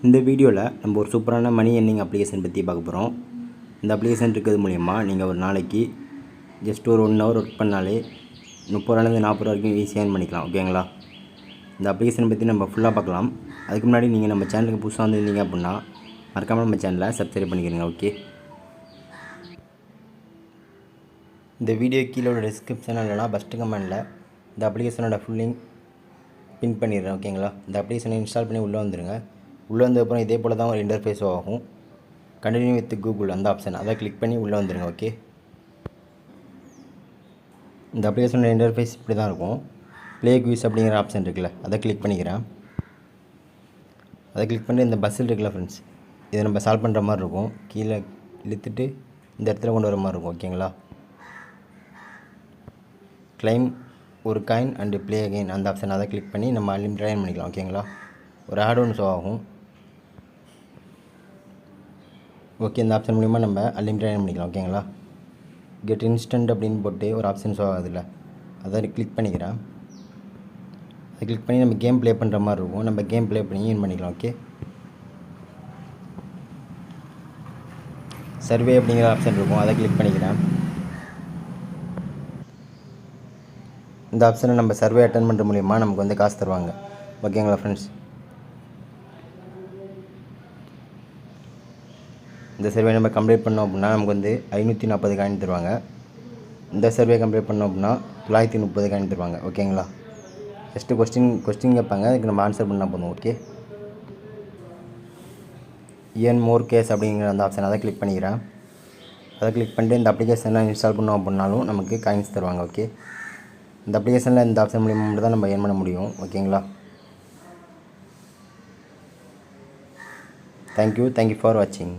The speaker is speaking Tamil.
இந்த வீடியோவில் நம்ம ஒரு சூப்பரான மணி எர்னிங் அப்ளிகேஷன் பற்றி பார்க்க போகிறோம். இந்த அப்ளிகேஷன் இருக்கிறது மூலிமா நீங்கள் ஒரு நாளைக்கு ஜஸ்ட் ஒரு 1 ஹவர் ஒர்க் பண்ணாலே 30 ரூபாயிலேருந்து 40 ரூபா வரைக்கும் ஈஸியாக ஏர்ன் பண்ணிக்கலாம். ஓகேங்களா? இந்த அப்ளிகேஷன் பற்றி நம்ம ஃபுல்லாக பார்க்கலாம். அதுக்கு முன்னாடி நீங்கள் நம்ம சேனலுக்கு புதுசாக வந்துருந்தீங்க அப்படின்னா மறக்காமல் நம்ம சேனலை சப்ஸ்கிரைப் பண்ணிக்கிறீங்க. ஓகே, இந்த வீடியோ கீழே உள்ள டிஸ்கிரிப்ஷனில் இல்லைனா ஃபஸ்ட்டு கமெண்டில் இந்த அப்ளிகேஷனோட ஃபுல் லிங்க் பின் பண்ணிடுறேன். ஓகேங்களா? இந்த அப்ளிகேஷனை இன்ஸ்டால் பண்ணி உள்ளே வந்துடுங்க. உள்ளே வந்ததுக்கப்புறம் இதே போல் தான் ஒரு இன்டர்ஃபேஸ் ஆகும். கண்டினியூ வித் கூகுள் அந்த ஆப்ஷன் அதை கிளிக் பண்ணி உள்ளே வந்துடுங்க. ஓகே, இந்த அப்ளிகேஷனோட இன்டர்ஃபேஸ் இப்படி தான் இருக்கும். ப்ளே குயிஸ் அப்படிங்கிற ஆப்ஷன் இருக்குல்ல, அதை கிளிக் பண்ணிக்கிறேன். அதை கிளிக் பண்ணி இந்த பஸ்ஸில் இருக்குல்ல ஃப்ரெண்ட்ஸ், இதை நம்ம சால்வ் பண்ணுற மாதிரி இருக்கும். கீழே இழுத்துட்டு இந்த இடத்துல கொண்டு வர மாதிரி இருக்கும். ஓகேங்களா? கிளைம் ஒரு காயின் அண்டு ப்ளே அகைன் அந்த ஆப்ஷன் அதை கிளிக் பண்ணி நம்ம அன்லிமிட்டடாக ஏர்ன் பண்ணிக்கலாம். ஓகேங்களா? ஒரு ஆட் ஒன்று ஷோ ஆகும். ஓகே, இந்த ஆப்ஷன் மூலிமா நம்ம அன்லிமிட்டடாக ஏர்ன் பண்ணிக்கலாம். ஓகேங்களா? கெட் இன்ஸ்டன்ட் அப்படின்னு போட்டு ஒரு ஆப்ஷன் ஷோ ஆகுதுல்ல, அதை கிளிக் பண்ணிக்கிறேன். அதை கிளிக் பண்ணி நம்ம கேம் ப்ளே பண்ணுற மாதிரி இருக்கும். நம்ம கேம் ப்ளே பண்ணி ஏர்ன் பண்ணிக்கலாம். ஓகே, சர்வே அப்படிங்கிற ஆப்ஷன் இருக்கும், அதை கிளிக் பண்ணிக்கிறேன். இந்த ஆப்ஷனை நம்ம சர்வே அட்டன் பண்ணுற மூலிமா நமக்கு வந்து காசு தருவாங்க. ஓகேங்களா ஃப்ரெண்ட்ஸ்? இந்த சர்வே நம்ம கம்ப்ளீட் பண்ணோம் அப்படின்னா நமக்கு வந்து 540 காயின் தருவாங்க. இந்த சர்வே கம்ப்ளீட் பண்ணோம் அப்படின்னா 930 காயின் தருவாங்க. ஓகேங்களா? ஜஸ்ட்டு கொஸ்டின் கேட்பாங்க, அதுக்கு நம்ம ஆன்சர் பண்ணால் போதும். ஓகே, ஏர்ன் மோர் கேஸ் அப்படிங்கிற அந்த ஆப்ஷன் அதை கிளிக் பண்ணிக்கிறேன். அதை கிளிக் பண்ணிட்டு இந்த அப்ளிகேஷன்லாம் இன்ஸ்டால் பண்ணோம் அப்படின்னாலும் நமக்கு காயின்ஸ் தருவாங்க. ஓகே, இந்த அப்ளிகேஷனில் இந்த ஆப்ஷன் மூலிமா மட்டும் தான் நம்ம ஏர்ன் பண்ண முடியும். ஓகேங்களா? தேங்க்யூ ஃபார் வாட்சிங்.